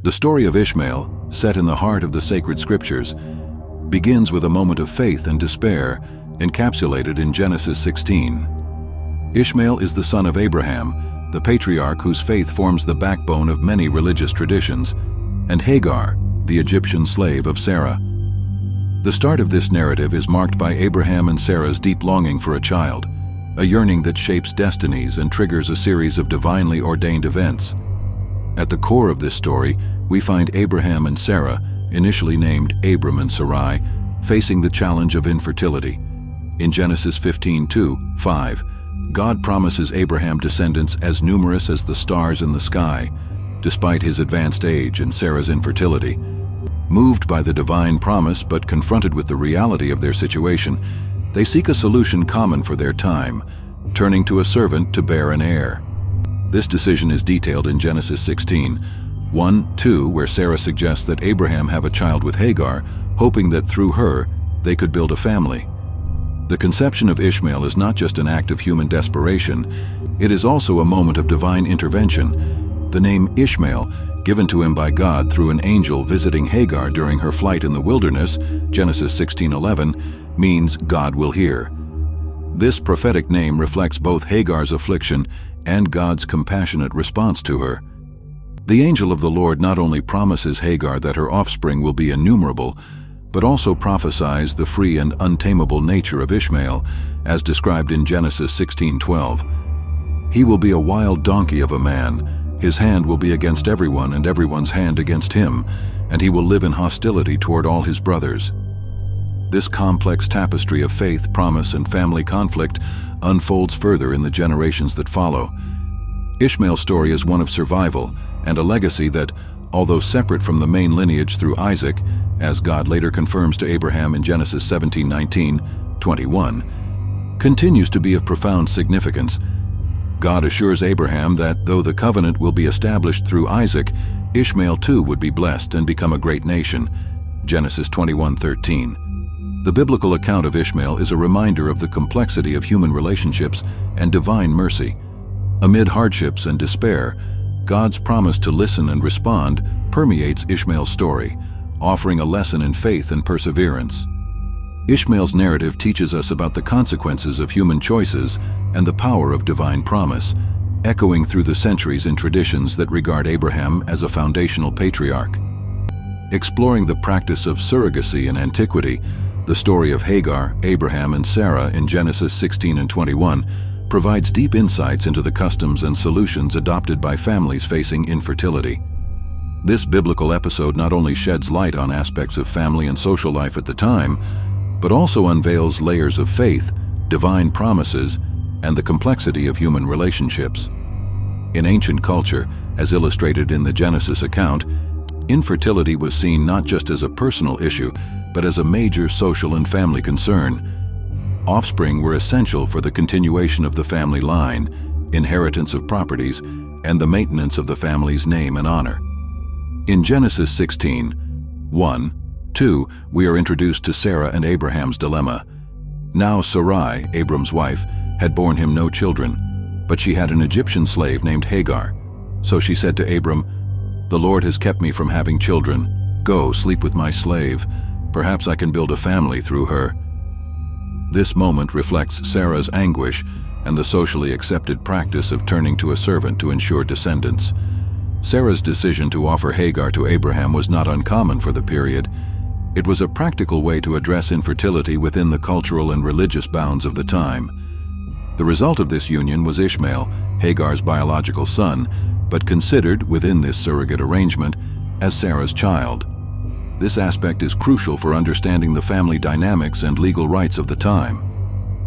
The story of Ishmael, set in the heart of the sacred scriptures, begins with a moment of faith and despair encapsulated in Genesis 16. Ishmael is the son of Abraham, the patriarch whose faith forms the backbone of many religious traditions, and Hagar, the Egyptian slave of Sarah. The start of this narrative is marked by Abraham and Sarah's deep longing for a child, a yearning that shapes destinies and triggers a series of divinely ordained events. At the core of this story, we find Abraham and Sarah, initially named Abram and Sarai, facing the challenge of infertility. In Genesis 15:2-5, God promises Abraham descendants as numerous as the stars in the sky, despite his advanced age and Sarah's infertility. Moved by the divine promise but confronted with the reality of their situation, they seek a solution common for their time, turning to a servant to bear an heir. This decision is detailed in Genesis 16:1-2, where Sarah suggests that Abraham have a child with Hagar, hoping that through her they could build a family. The conception of Ishmael is not just an act of human desperation, it is also a moment of divine intervention. The name Ishmael, given to him by God through an angel visiting Hagar during her flight in the wilderness, Genesis 16:11, means God will hear. This prophetic name reflects both Hagar's affliction and God's compassionate response to her. The angel of the Lord not only promises Hagar that her offspring will be innumerable, but also prophesies the free and untamable nature of Ishmael, as described in Genesis 16:12. He will be a wild donkey of a man, his hand will be against everyone and everyone's hand against him, and he will live in hostility toward all his brothers. This complex tapestry of faith, promise, and family conflict unfolds further in the generations that follow. Ishmael's story is one of survival and a legacy that, although separate from the main lineage through Isaac, as God later confirms to Abraham in Genesis 17:19-21, continues to be of profound significance. God assures Abraham that though the covenant will be established through Isaac, Ishmael too would be blessed and become a great nation. Genesis 21:13. The biblical account of Ishmael is a reminder of the complexity of human relationships and divine mercy. Amid hardships and despair, God's promise to listen and respond permeates Ishmael's story, offering a lesson in faith and perseverance. Ishmael's narrative teaches us about the consequences of human choices and the power of divine promise, echoing through the centuries in traditions that regard Abraham as a foundational patriarch. Exploring the practice of surrogacy in antiquity, the story of Hagar, Abraham, and Sarah in Genesis 16:21 provides deep insights into the customs and solutions adopted by families facing infertility. This biblical episode not only sheds light on aspects of family and social life at the time, but also unveils layers of faith, divine promises, and the complexity of human relationships. In ancient culture, as illustrated in the Genesis account, infertility was seen not just as a personal issue, but as a major social and family concern. Offspring were essential for the continuation of the family line, inheritance of properties, and the maintenance of the family's name and honor. In Genesis 16:1-2, we are introduced to Sarah and Abraham's dilemma. Now Sarai, Abram's wife, had borne him no children, but she had an Egyptian slave named Hagar. So she said to Abram, "The Lord has kept me from having children. Go, sleep with my slave. Perhaps I can build a family through her." This moment reflects Sarah's anguish and the socially accepted practice of turning to a servant to ensure descendants. Sarah's decision to offer Hagar to Abraham was not uncommon for the period. It was a practical way to address infertility within the cultural and religious bounds of the time. The result of this union was Ishmael, Hagar's biological son, but considered, within this surrogate arrangement, as Sarah's child. This aspect is crucial for understanding the family dynamics and legal rights of the time.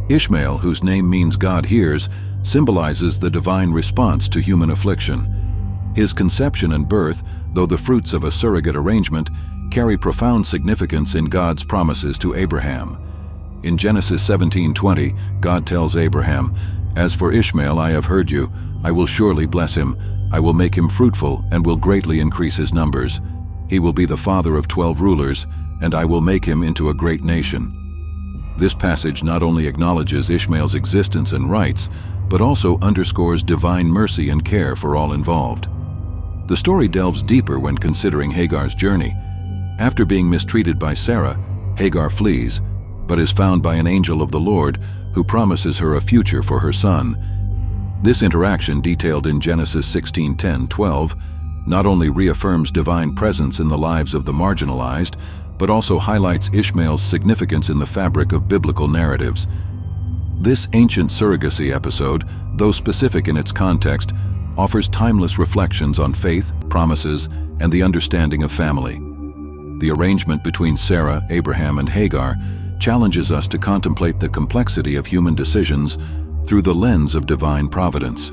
Ishmael, whose name means God hears, symbolizes the divine response to human affliction. His conception and birth, though the fruits of a surrogate arrangement, carry profound significance in God's promises to Abraham. In Genesis 17:20, God tells Abraham, "As for Ishmael, I have heard you. I will surely bless him. I will make him fruitful and will greatly increase his numbers. He will be the father of 12 rulers, and I will make him into a great nation." This passage not only acknowledges Ishmael's existence and rights, but also underscores divine mercy and care for all involved. The story delves deeper when considering Hagar's journey. After being mistreated by Sarah, Hagar flees, but is found by an angel of the Lord who promises her a future for her son. This interaction, detailed in Genesis 16:10-12, not only reaffirms divine presence in the lives of the marginalized, but also highlights Ishmael's significance in the fabric of biblical narratives. This ancient surrogacy episode, though specific in its context, offers timeless reflections on faith, promises, and the understanding of family. The arrangement between Sarah, Abraham, and Hagar challenges us to contemplate the complexity of human decisions through the lens of divine providence.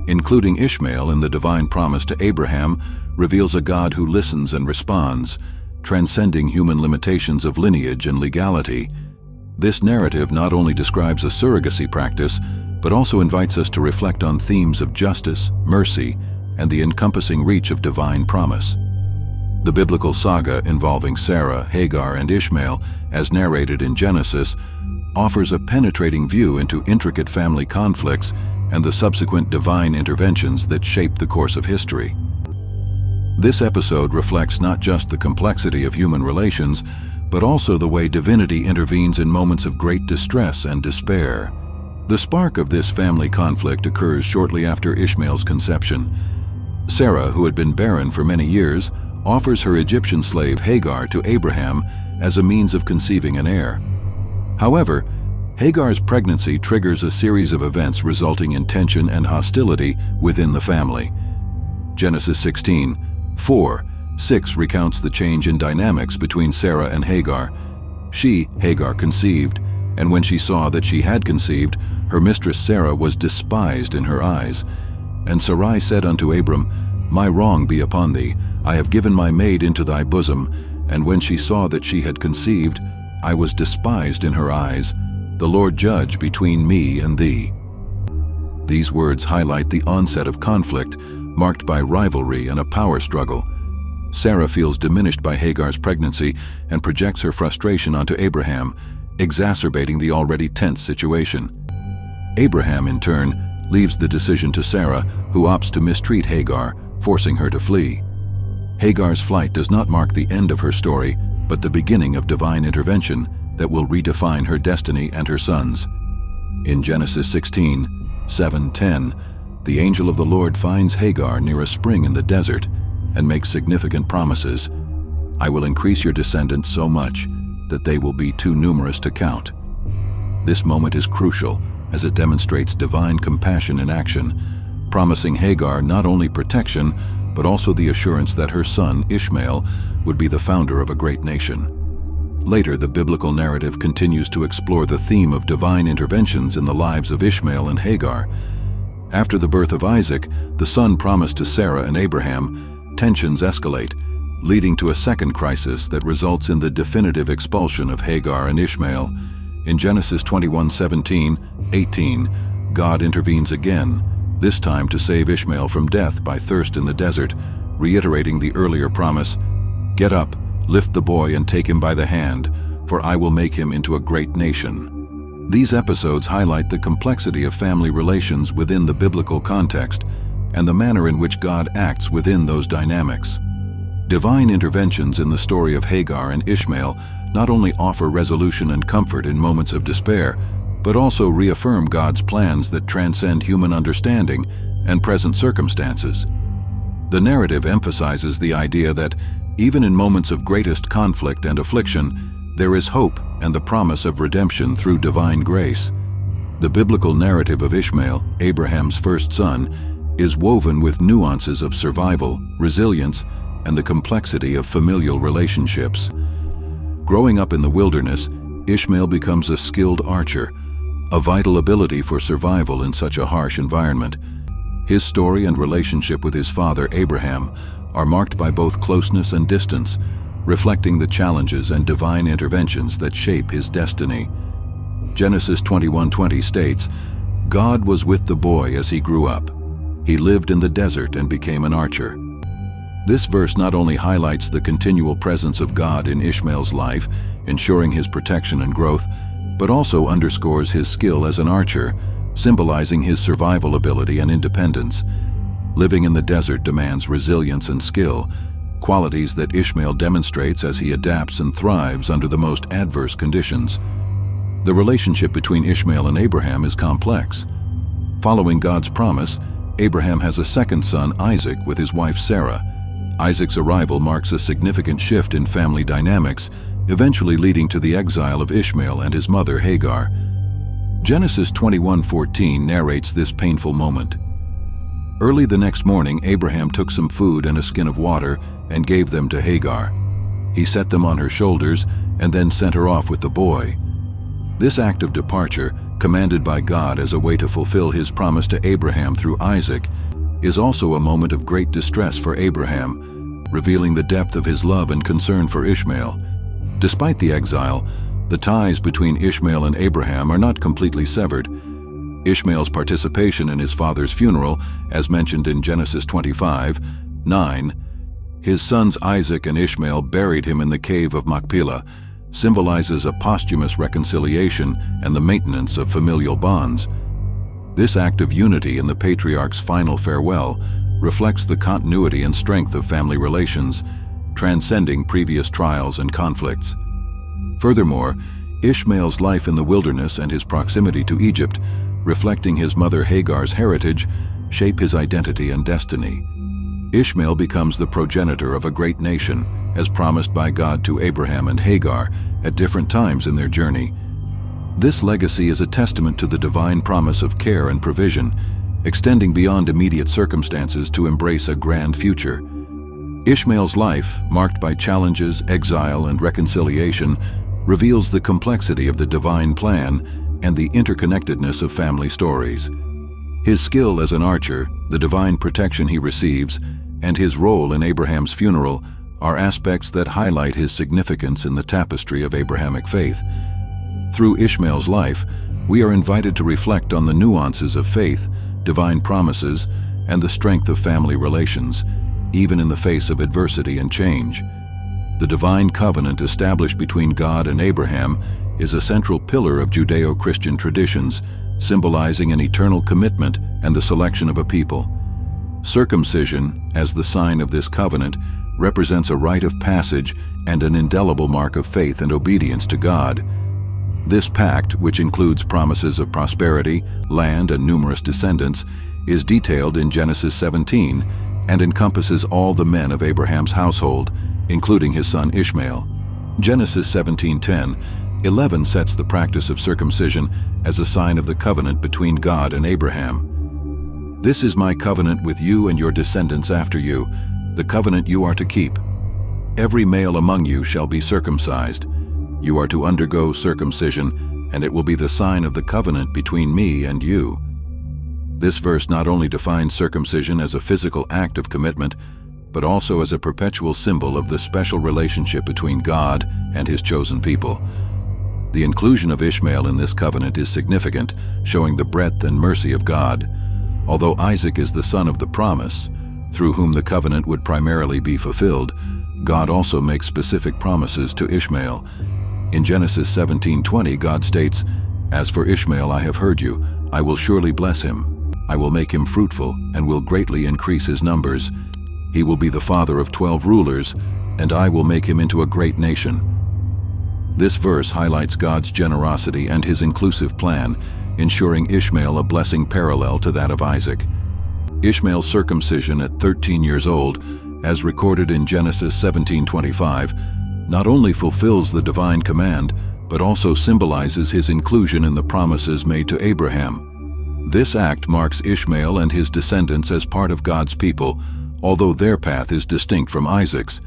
Including Ishmael in the divine promise to Abraham reveals a God who listens and responds, transcending human limitations of lineage and legality. This narrative not only describes a surrogacy practice, but also invites us to reflect on themes of justice, mercy, and the encompassing reach of divine promise. The biblical saga involving Sarah, Hagar, and Ishmael, as narrated in Genesis, offers a penetrating view into intricate family conflicts and the subsequent divine interventions that shape the course of history. This episode reflects not just the complexity of human relations, but also the way divinity intervenes in moments of great distress and despair. The spark of this family conflict occurs shortly after Ishmael's conception. Sarah, who had been barren for many years, offers her Egyptian slave Hagar to Abraham as a means of conceiving an heir. However, Hagar's pregnancy triggers a series of events resulting in tension and hostility within the family. Genesis 16:4-6 recounts the change in dynamics between Sarah and Hagar. She, Hagar, conceived, and when she saw that she had conceived, her mistress Sarah was despised in her eyes. And Sarai said unto Abram, My wrong be upon thee, I have given my maid into thy bosom, and when she saw that she had conceived, I was despised in her eyes. The Lord judge between me and thee. These words highlight the onset of conflict, marked by rivalry and a power struggle. Sarah feels diminished by Hagar's pregnancy and projects her frustration onto Abraham, exacerbating the already tense situation. Abraham, in turn, leaves the decision to Sarah, who opts to mistreat Hagar, forcing her to flee. Hagar's flight does not mark the end of her story, but the beginning of divine intervention that will redefine her destiny and her son's. In Genesis 16:7-10, the angel of the Lord finds Hagar near a spring in the desert and makes significant promises. I will increase your descendants so much that they will be too numerous to count. This moment is crucial as it demonstrates divine compassion in action, promising Hagar not only protection, but also the assurance that her son, Ishmael, would be the founder of a great nation. Later, the biblical narrative continues to explore the theme of divine interventions in the lives of Ishmael and Hagar. After the birth of Isaac, the son promised to Sarah and Abraham, tensions escalate, leading to a second crisis that results in the definitive expulsion of Hagar and Ishmael. In Genesis 21:17-18, God intervenes again, this time to save Ishmael from death by thirst in the desert, reiterating the earlier promise, Get up, lift the boy and take him by the hand, for I will make him into a great nation. These episodes highlight the complexity of family relations within the biblical context and the manner in which God acts within those dynamics. Divine interventions in the story of Hagar and Ishmael not only offer resolution and comfort in moments of despair, but also reaffirm God's plans that transcend human understanding and present circumstances. The narrative emphasizes the idea that even in moments of greatest conflict and affliction, there is hope and the promise of redemption through divine grace. The biblical narrative of Ishmael, Abraham's first son, is woven with nuances of survival, resilience, and the complexity of familial relationships. Growing up in the wilderness, Ishmael becomes a skilled archer, a vital ability for survival in such a harsh environment. His story and relationship with his father, Abraham, are marked by both closeness and distance, reflecting the challenges and divine interventions that shape his destiny. Genesis 21:20 states, God was with the boy as he grew up. He lived in the desert and became an archer. This verse not only highlights the continual presence of God in Ishmael's life, ensuring his protection and growth, but also underscores his skill as an archer, symbolizing his survival ability and independence. Living in the desert demands resilience and skill, qualities that Ishmael demonstrates as he adapts and thrives under the most adverse conditions. The relationship between Ishmael and Abraham is complex. Following God's promise, Abraham has a second son, Isaac, with his wife Sarah. Isaac's arrival marks a significant shift in family dynamics, eventually leading to the exile of Ishmael and his mother Hagar. Genesis 21:14 narrates this painful moment. Early the next morning, Abraham took some food and a skin of water and gave them to Hagar. He set them on her shoulders and then sent her off with the boy. This act of departure, commanded by God as a way to fulfill his promise to Abraham through Isaac, is also a moment of great distress for Abraham, revealing the depth of his love and concern for Ishmael. Despite the exile, the ties between Ishmael and Abraham are not completely severed. Ishmael's participation in his father's funeral, as mentioned in Genesis 25:9, his sons Isaac and Ishmael buried him in the cave of Machpelah, symbolizes a posthumous reconciliation and the maintenance of familial bonds. This act of unity in the patriarch's final farewell reflects the continuity and strength of family relations, transcending previous trials and conflicts. Furthermore, Ishmael's life in the wilderness and his proximity to Egypt, reflecting his mother Hagar's heritage, shape his identity and destiny. Ishmael becomes the progenitor of a great nation, as promised by God to Abraham and Hagar at different times in their journey. This legacy is a testament to the divine promise of care and provision, extending beyond immediate circumstances to embrace a grand future. Ishmael's life, marked by challenges, exile, and reconciliation, reveals the complexity of the divine plan and the interconnectedness of family stories. His skill as an archer, the divine protection he receives, and his role in Abraham's funeral are aspects that highlight his significance in the tapestry of Abrahamic faith. Through Ishmael's life, we are invited to reflect on the nuances of faith, divine promises, and the strength of family relations, even in the face of adversity and change. The divine covenant established between God and Abraham is a central pillar of Judeo-Christian traditions, symbolizing an eternal commitment and the selection of a people. Circumcision, as the sign of this covenant, represents a rite of passage and an indelible mark of faith and obedience to God. This pact, which includes promises of prosperity, land, and numerous descendants, is detailed in Genesis 17 and encompasses all the men of Abraham's household, including his son Ishmael. Genesis 17:10-11 sets the practice of circumcision as a sign of the covenant between God and Abraham. "This is my covenant with you and your descendants after you, the covenant you are to keep. Every male among you shall be circumcised. You are to undergo circumcision, and it will be the sign of the covenant between me and you." This verse not only defines circumcision as a physical act of commitment, but also as a perpetual symbol of the special relationship between God and his chosen people. The inclusion of Ishmael in this covenant is significant, showing the breadth and mercy of God. Although Isaac is the son of the promise, through whom the covenant would primarily be fulfilled, God also makes specific promises to Ishmael. In Genesis 17:20, God states, "As for Ishmael, I have heard you. I will surely bless him. I will make him fruitful and will greatly increase his numbers. He will be the father of 12 rulers, and I will make him into a great nation." This verse highlights God's generosity and his inclusive plan, ensuring Ishmael a blessing parallel to that of Isaac. Ishmael's circumcision at 13 years old, as recorded in Genesis 17:25, not only fulfills the divine command, but also symbolizes his inclusion in the promises made to Abraham. This act marks Ishmael and his descendants as part of God's people, although their path is distinct from Isaac's.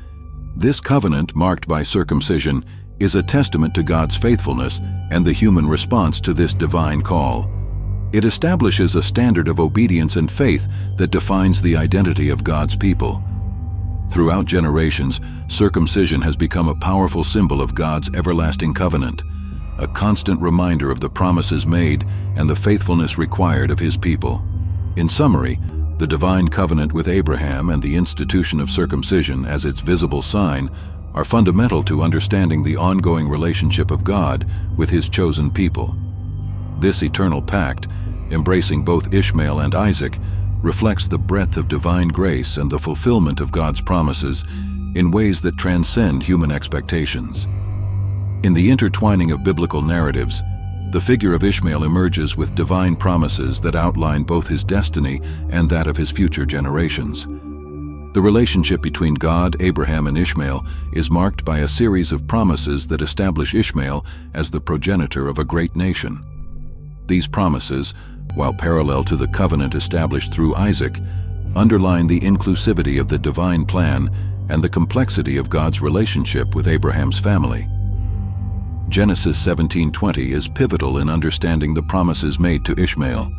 This covenant, marked by circumcision, is a testament to God's faithfulness and the human response to this divine call. It establishes a standard of obedience and faith that defines the identity of God's people. Throughout generations, circumcision has become a powerful symbol of God's everlasting covenant, a constant reminder of the promises made and the faithfulness required of his people. In summary, the divine covenant with Abraham and the institution of circumcision as its visible sign are fundamental to understanding the ongoing relationship of God with his chosen people. This eternal pact, embracing both Ishmael and Isaac, reflects the breadth of divine grace and the fulfillment of God's promises in ways that transcend human expectations. In the intertwining of biblical narratives, the figure of Ishmael emerges with divine promises that outline both his destiny and that of his future generations. The relationship between God, Abraham, and Ishmael is marked by a series of promises that establish Ishmael as the progenitor of a great nation. These promises, while parallel to the covenant established through Isaac, underline the inclusivity of the divine plan and the complexity of God's relationship with Abraham's family. Genesis 17:20 is pivotal in understanding the promises made to Ishmael.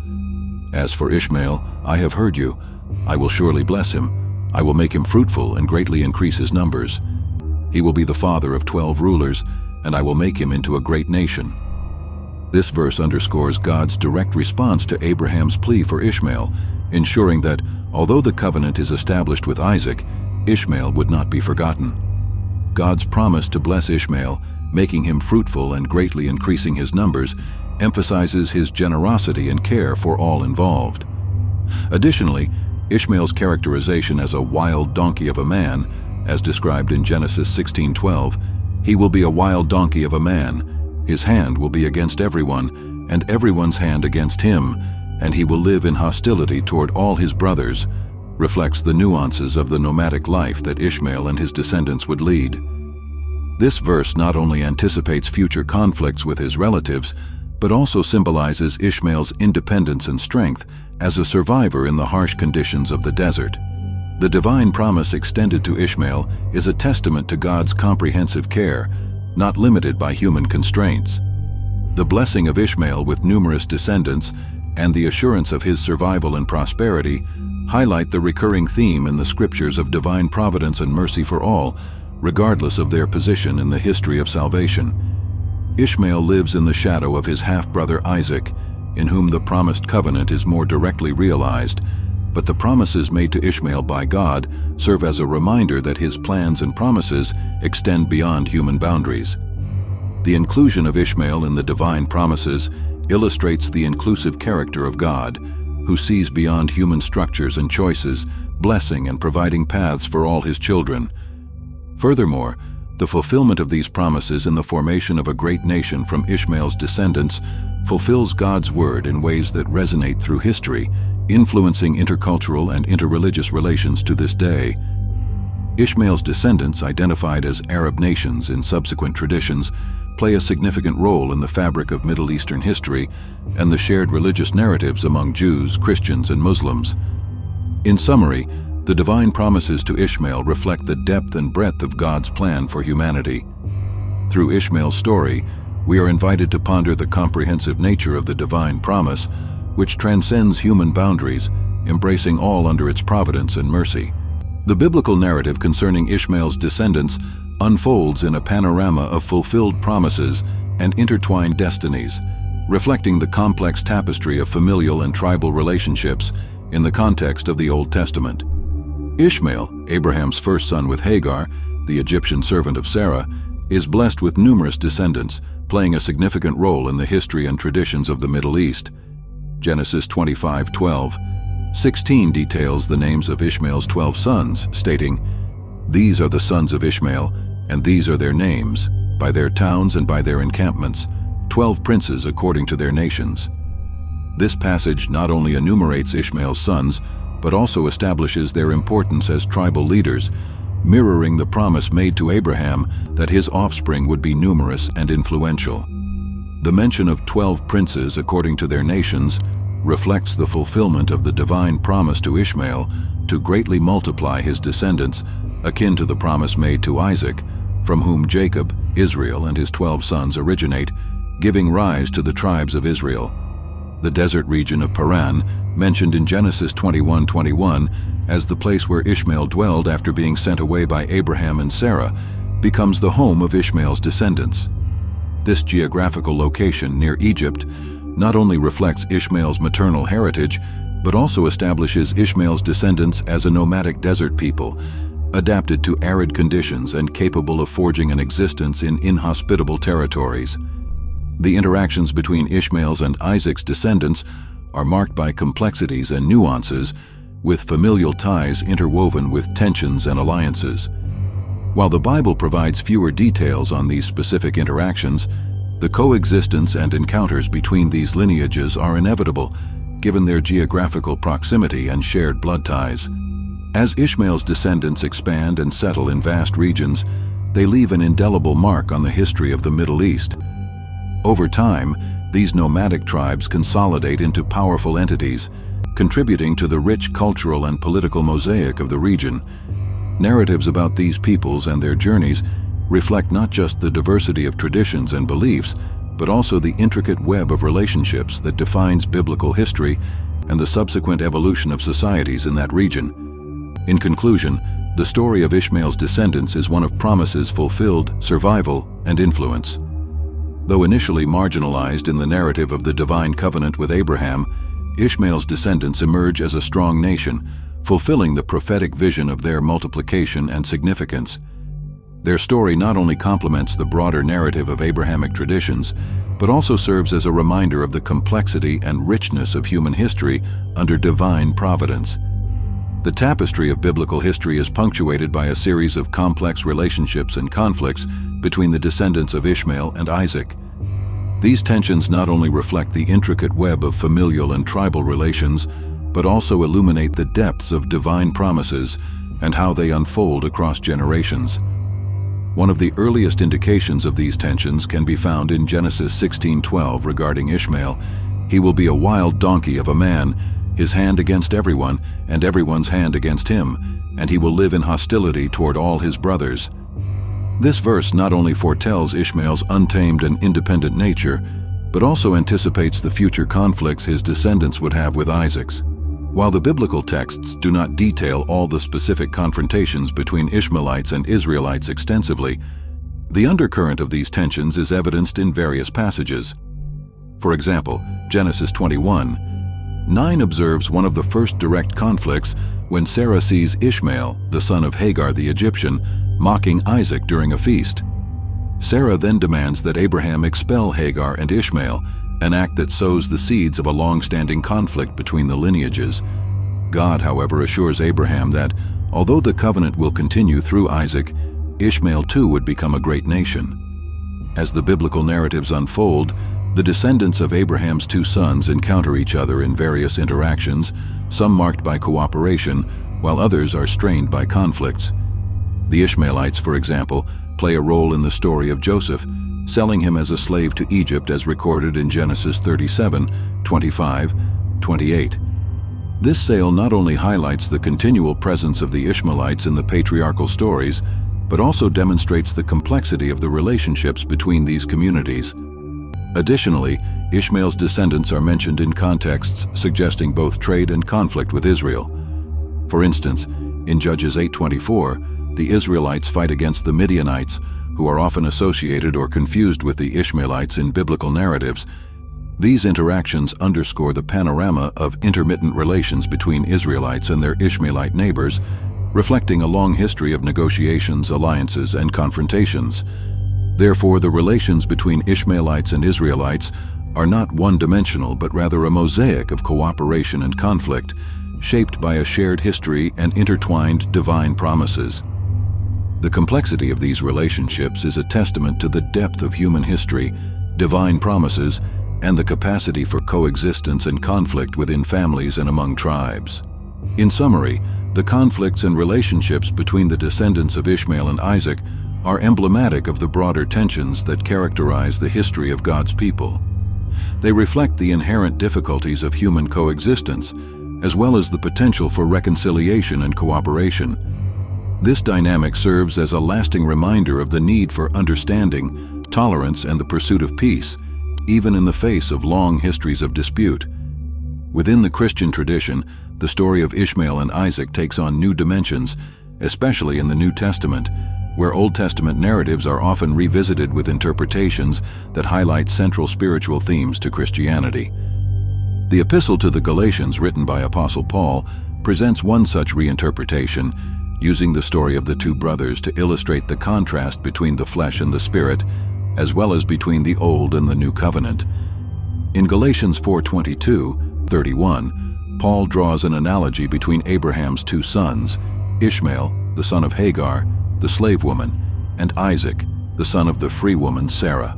As for Ishmael, I have heard you. I will surely bless him. I will make him fruitful and greatly increase his numbers. He will be the father of 12 rulers, and I will make him into a great nation. This verse underscores God's direct response to Abraham's plea for Ishmael, ensuring that, although the covenant is established with Isaac, Ishmael would not be forgotten. God's promise to bless Ishmael, making him fruitful and greatly increasing his numbers, emphasizes his generosity and care for all involved. Additionally, Ishmael's characterization as a wild donkey of a man, as described in Genesis 16:12, he will be a wild donkey of a man. His hand will be against everyone, and everyone's hand against him, and he will live in hostility toward all his brothers, reflects the nuances of the nomadic life that Ishmael and his descendants would lead. This verse not only anticipates future conflicts with his relatives, but also symbolizes Ishmael's independence and strength as a survivor in the harsh conditions of the desert. The divine promise extended to Ishmael is a testament to God's comprehensive care, not limited by human constraints. The blessing of Ishmael with numerous descendants and the assurance of his survival and prosperity highlight the recurring theme in the scriptures of divine providence and mercy for all, regardless of their position in the history of salvation. Ishmael lives in the shadow of his half-brother Isaac, in whom the promised covenant is more directly realized, but the promises made to Ishmael by God serve as a reminder that his plans and promises extend beyond human boundaries. The inclusion of Ishmael in the divine promises illustrates the inclusive character of God, who sees beyond human structures and choices, blessing and providing paths for all his children. Furthermore, the fulfillment of these promises in the formation of a great nation from Ishmael's descendants fulfills God's word in ways that resonate through history, influencing intercultural and interreligious relations to this day. Ishmael's descendants, identified as Arab nations in subsequent traditions, play a significant role in the fabric of Middle Eastern history and the shared religious narratives among Jews, Christians, and Muslims. In summary, the divine promises to Ishmael reflect the depth and breadth of God's plan for humanity. Through Ishmael's story, we are invited to ponder the comprehensive nature of the divine promise, which transcends human boundaries, embracing all under its providence and mercy. The biblical narrative concerning Ishmael's descendants unfolds in a panorama of fulfilled promises and intertwined destinies, reflecting the complex tapestry of familial and tribal relationships in the context of the Old Testament. Ishmael, Abraham's first son with Hagar, the Egyptian servant of Sarah, is blessed with numerous descendants, playing a significant role in the history and traditions of the Middle East. Genesis 25:12-16 details the names of Ishmael's 12 sons, stating, "These are the sons of Ishmael, and these are their names, by their towns and by their encampments, 12 princes according to their nations." This passage not only enumerates Ishmael's sons, but also establishes their importance as tribal leaders, mirroring the promise made to Abraham that his offspring would be numerous and influential. The mention of 12 princes according to their nations reflects the fulfillment of the divine promise to Ishmael to greatly multiply his descendants, akin to the promise made to Isaac, from whom Jacob, Israel, and his 12 sons originate, giving rise to the tribes of Israel. The desert region of Paran, mentioned in Genesis 21:21 as the place where Ishmael dwelled after being sent away by Abraham and Sarah, becomes the home of Ishmael's descendants. This geographical location near Egypt not only reflects Ishmael's maternal heritage, but also establishes Ishmael's descendants as a nomadic desert people, adapted to arid conditions and capable of forging an existence in inhospitable territories. The interactions between Ishmael's and Isaac's descendants are marked by complexities and nuances, with familial ties interwoven with tensions and alliances. While the Bible provides fewer details on these specific interactions, the coexistence and encounters between these lineages are inevitable, given their geographical proximity and shared blood ties. As Ishmael's descendants expand and settle in vast regions, they leave an indelible mark on the history of the Middle East. Over time, these nomadic tribes consolidate into powerful entities, contributing to the rich cultural and political mosaic of the region. Narratives about these peoples and their journeys reflect not just the diversity of traditions and beliefs, but also the intricate web of relationships that defines biblical history and the subsequent evolution of societies in that region. In conclusion, the story of Ishmael's descendants is one of promises fulfilled, survival, and influence. Though initially marginalized in the narrative of the divine covenant with Abraham, Ishmael's descendants emerge as a strong nation, fulfilling the prophetic vision of their multiplication and significance. Their story not only complements the broader narrative of Abrahamic traditions, but also serves as a reminder of the complexity and richness of human history under divine providence. The tapestry of biblical history is punctuated by a series of complex relationships and conflicts between the descendants of Ishmael and Isaac. These tensions not only reflect the intricate web of familial and tribal relations, but also illuminate the depths of divine promises and how they unfold across generations. One of the earliest indications of these tensions can be found in Genesis 16:12 regarding Ishmael. He will be a wild donkey of a man, his hand against everyone, and everyone's hand against him, and he will live in hostility toward all his brothers. This verse not only foretells Ishmael's untamed and independent nature, but also anticipates the future conflicts his descendants would have with Isaac's. While the biblical texts do not detail all the specific confrontations between Ishmaelites and Israelites extensively, the undercurrent of these tensions is evidenced in various passages. For example, Genesis 21:9 observes one of the first direct conflicts when Sarah sees Ishmael, the son of Hagar the Egyptian, mocking Isaac during a feast. Sarah then demands that Abraham expel Hagar and Ishmael, an act that sows the seeds of a long-standing conflict between the lineages. God, however, assures Abraham that, although the covenant will continue through Isaac, Ishmael too would become a great nation. As the biblical narratives unfold, the descendants of Abraham's two sons encounter each other in various interactions, some marked by cooperation, while others are strained by conflicts. The Ishmaelites, for example, play a role in the story of Joseph, selling him as a slave to Egypt as recorded in Genesis 37:25-28. This sale not only highlights the continual presence of the Ishmaelites in the patriarchal stories, but also demonstrates the complexity of the relationships between these communities. Additionally, Ishmael's descendants are mentioned in contexts suggesting both trade and conflict with Israel. For instance, in Judges 8:24, the Israelites fight against the Midianites, who are often associated or confused with the Ishmaelites in biblical narratives. These interactions underscore the panorama of intermittent relations between Israelites and their Ishmaelite neighbors, reflecting a long history of negotiations, alliances, and confrontations. Therefore, the relations between Ishmaelites and Israelites are not one-dimensional, but rather a mosaic of cooperation and conflict, shaped by a shared history and intertwined divine promises. The complexity of these relationships is a testament to the depth of human history, divine promises, and the capacity for coexistence and conflict within families and among tribes. In summary, the conflicts and relationships between the descendants of Ishmael and Isaac are emblematic of the broader tensions that characterize the history of God's people. They reflect the inherent difficulties of human coexistence, as well as the potential for reconciliation and cooperation. This dynamic serves as a lasting reminder of the need for understanding, tolerance, and the pursuit of peace, even in the face of long histories of dispute. Within the Christian tradition, the story of Ishmael and Isaac takes on new dimensions, especially in the New Testament, where Old Testament narratives are often revisited with interpretations that highlight central spiritual themes to Christianity. The Epistle to the Galatians, written by Apostle Paul, presents one such reinterpretation, using the story of the two brothers to illustrate the contrast between the flesh and the spirit, as well as between the Old and the New Covenant. In Galatians 4:22, 31, Paul draws an analogy between Abraham's two sons, Ishmael, the son of Hagar, the slave woman, and Isaac, the son of the free woman Sarah.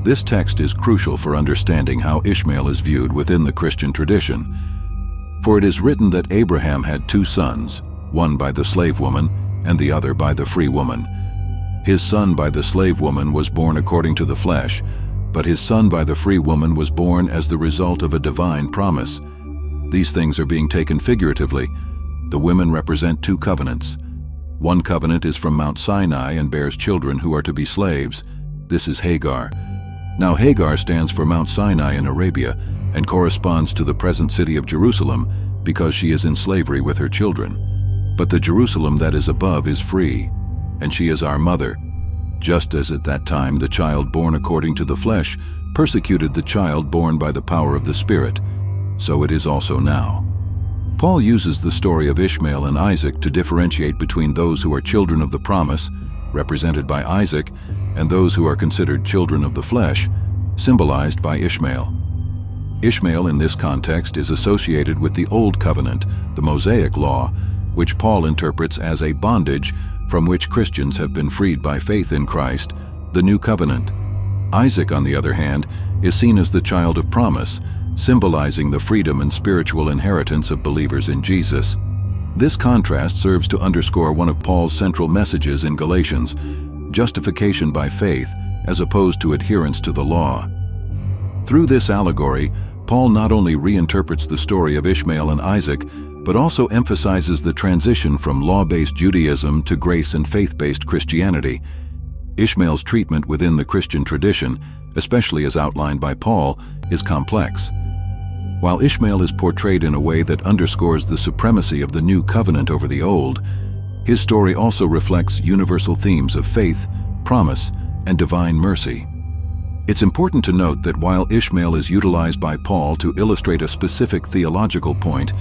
This text is crucial for understanding how Ishmael is viewed within the Christian tradition, for it is written that Abraham had two sons, one by the slave woman and the other by the free woman. His son by the slave woman was born according to the flesh, but his son by the free woman was born as the result of a divine promise. These things are being taken figuratively. The women represent two covenants. One covenant is from Mount Sinai and bears children who are to be slaves. This is Hagar. Now Hagar stands for Mount Sinai in Arabia and corresponds to the present city of Jerusalem because she is in slavery with her children. But the Jerusalem that is above is free, and she is our mother. Just as at that time the child born according to the flesh persecuted the child born by the power of the Spirit, so it is also now. Paul uses the story of Ishmael and Isaac to differentiate between those who are children of the promise, represented by Isaac, and those who are considered children of the flesh, symbolized by Ishmael. Ishmael in this context is associated with the Old Covenant, the Mosaic Law, which Paul interprets as a bondage from which Christians have been freed by faith in Christ, the New Covenant. Isaac, on the other hand, is seen as the child of promise, symbolizing the freedom and spiritual inheritance of believers in Jesus. This contrast serves to underscore one of Paul's central messages in Galatians, justification by faith as opposed to adherence to the law. Through this allegory, Paul not only reinterprets the story of Ishmael and Isaac, but also emphasizes the transition from law-based Judaism to grace and faith-based Christianity. Ishmael's treatment within the Christian tradition, especially as outlined by Paul, is complex. While Ishmael is portrayed in a way that underscores the supremacy of the new covenant over the old, his story also reflects universal themes of faith, promise, and divine mercy. It's important to note that while Ishmael is utilized by Paul to illustrate a specific theological point,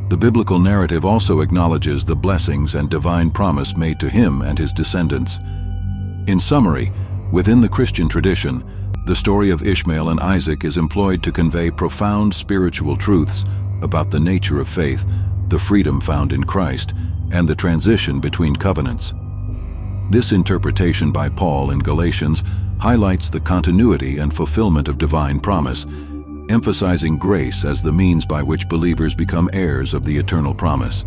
the biblical narrative also acknowledges the blessings and divine promise made to him and his descendants. In summary, within the Christian tradition, the story of Ishmael and Isaac is employed to convey profound spiritual truths about the nature of faith, the freedom found in Christ, and the transition between covenants. This interpretation by Paul in Galatians highlights the continuity and fulfillment of divine promise, emphasizing grace as the means by which believers become heirs of the eternal promise.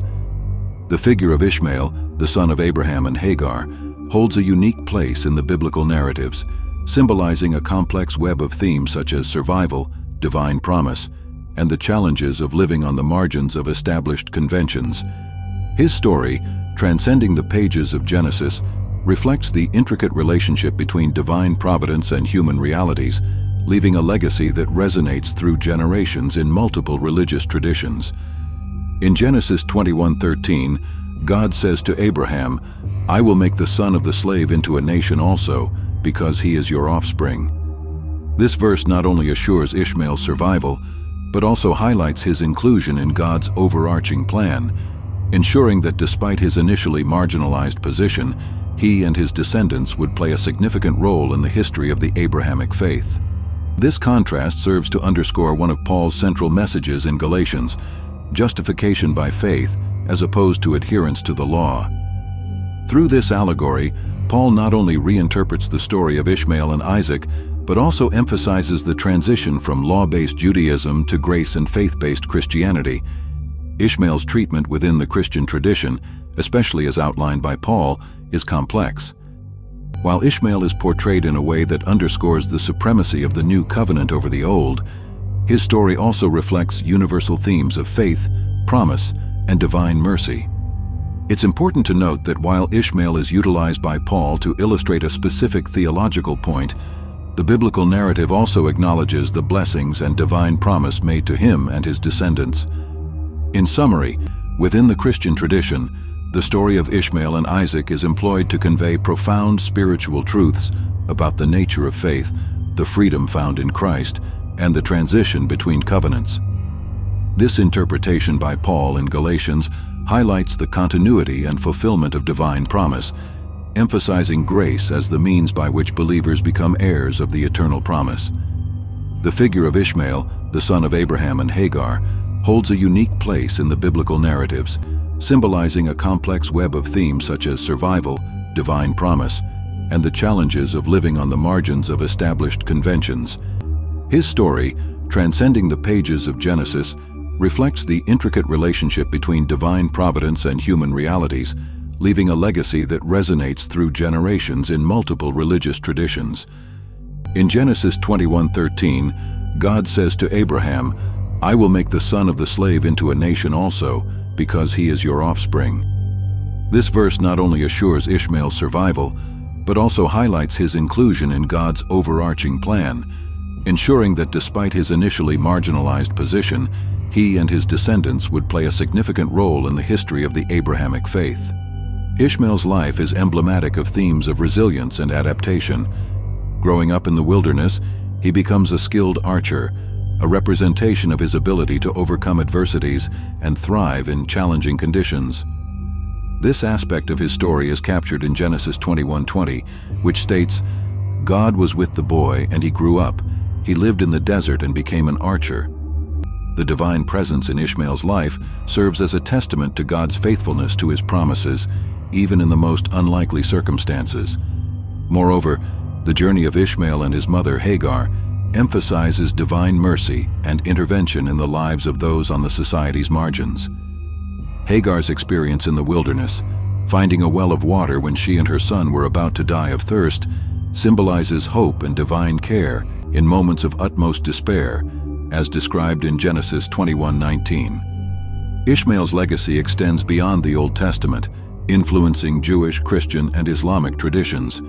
The figure of Ishmael, the son of Abraham and Hagar, holds a unique place in the biblical narratives, symbolizing a complex web of themes such as survival, divine promise, and the challenges of living on the margins of established conventions. His story, transcending the pages of Genesis, reflects the intricate relationship between divine providence and human realities, leaving a legacy that resonates through generations in multiple religious traditions. In Genesis 21:13, God says to Abraham, "I will make the son of the slave into a nation also, because he is your offspring." This verse not only assures Ishmael's survival, but also highlights his inclusion in God's overarching plan, ensuring that despite his initially marginalized position, he and his descendants would play a significant role in the history of the Abrahamic faith. This contrast serves to underscore one of Paul's central messages in Galatians, justification by faith as opposed to adherence to the law. Through this allegory, Paul not only reinterprets the story of Ishmael and Isaac, but also emphasizes the transition from law-based Judaism to grace and faith-based Christianity. Ishmael's treatment within the Christian tradition, especially as outlined by Paul, is complex. While Ishmael is portrayed in a way that underscores the supremacy of the new covenant over the old, his story also reflects universal themes of faith, promise, and divine mercy. It's important to note that while Ishmael is utilized by Paul to illustrate a specific theological point, the biblical narrative also acknowledges the blessings and divine promise made to him and his descendants. In summary, within the Christian tradition, the story of Ishmael and Isaac is employed to convey profound spiritual truths about the nature of faith, the freedom found in Christ, and the transition between covenants. This interpretation by Paul in Galatians highlights the continuity and fulfillment of divine promise, emphasizing grace as the means by which believers become heirs of the eternal promise. The figure of Ishmael, the son of Abraham and Hagar, holds a unique place in the biblical narratives, symbolizing a complex web of themes such as survival, divine promise, and the challenges of living on the margins of established conventions. His story, transcending the pages of Genesis, reflects the intricate relationship between divine providence and human realities, leaving a legacy that resonates through generations in multiple religious traditions. In Genesis 21:13, God says to Abraham, "I will make the son of the slave into a nation also, because he is your offspring." This verse not only assures Ishmael's survival, but also highlights his inclusion in God's overarching plan, ensuring that despite his initially marginalized position, he and his descendants would play a significant role in the history of the Abrahamic faith. Ishmael's life is emblematic of themes of resilience and adaptation. Growing up in the wilderness, he becomes a skilled archer, a representation of his ability to overcome adversities and thrive in challenging conditions. This aspect of his story is captured in Genesis 21:20, which states, "God was with the boy, and he grew up. He lived in the desert and became an archer." The divine presence in Ishmael's life serves as a testament to God's faithfulness to his promises, even in the most unlikely circumstances. Moreover, the journey of Ishmael and his mother Hagar emphasizes divine mercy and intervention in the lives of those on the society's margins. Hagar's experience in the wilderness, finding a well of water when she and her son were about to die of thirst, symbolizes hope and divine care in moments of utmost despair, as described in Genesis 21:19. Ishmael's legacy extends beyond the Old Testament, influencing Jewish, Christian, and Islamic traditions.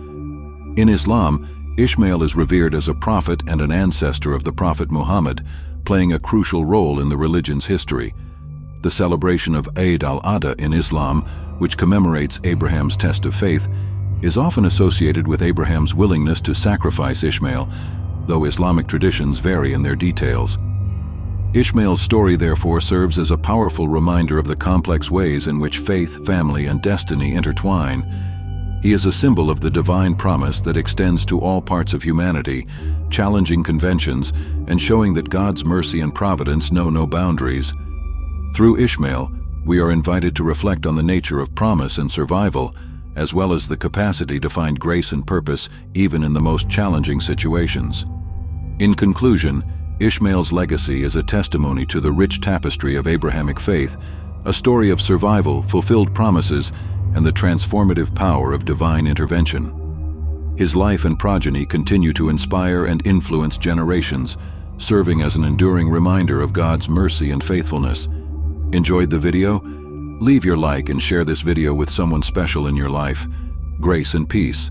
In Islam, Ishmael is revered as a prophet and an ancestor of the Prophet Muhammad, playing a crucial role in the religion's history. The celebration of Eid al-Adha in Islam, which commemorates Abraham's test of faith, is often associated with Abraham's willingness to sacrifice Ishmael, though Islamic traditions vary in their details. Ishmael's story therefore serves as a powerful reminder of the complex ways in which faith, family, and destiny intertwine. He is a symbol of the divine promise that extends to all parts of humanity, challenging conventions and showing that God's mercy and providence know no boundaries. Through Ishmael, we are invited to reflect on the nature of promise and survival, as well as the capacity to find grace and purpose even in the most challenging situations. In conclusion, Ishmael's legacy is a testimony to the rich tapestry of Abrahamic faith, a story of survival, fulfilled promises, and the transformative power of divine intervention. His life and progeny continue to inspire and influence generations, serving as an enduring reminder of God's mercy and faithfulness. Enjoyed the video? Leave your like and share this video with someone special in your life. Grace and peace.